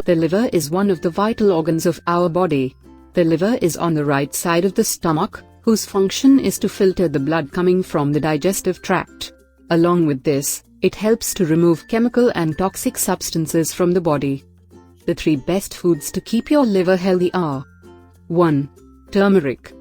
The liver is one of the vital organs of our body. The liver is on the right side of the stomach, whose function is to filter the blood coming from the digestive tract. Along with this, it helps to remove chemical and toxic substances from the body. The 3 best foods to keep your liver healthy are: 1. Turmeric.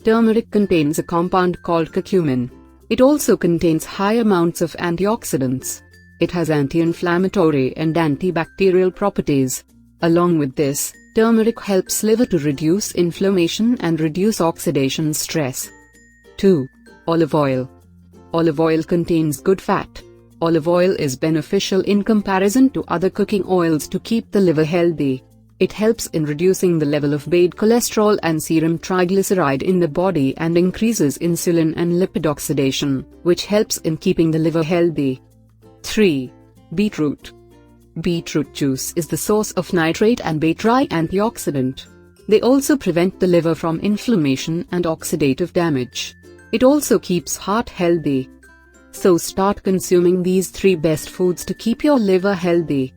Turmeric contains a compound called curcumin. It also contains high amounts of antioxidants. It has anti-inflammatory and antibacterial properties. Along with this, turmeric helps liver to reduce inflammation and reduce oxidation stress. 2. Olive oil. Olive oil contains good fat. Olive oil is beneficial in comparison to other cooking oils to keep the liver healthy. It helps in reducing the level of bad cholesterol and serum triglyceride in the body and increases insulin and lipid oxidation, which helps in keeping the liver healthy. 3. Beetroot. Beetroot juice is the source of nitrate and beta antioxidant. They also prevent the liver from inflammation and oxidative damage. It also keeps heart healthy. So start consuming these 3 best foods to keep your liver healthy.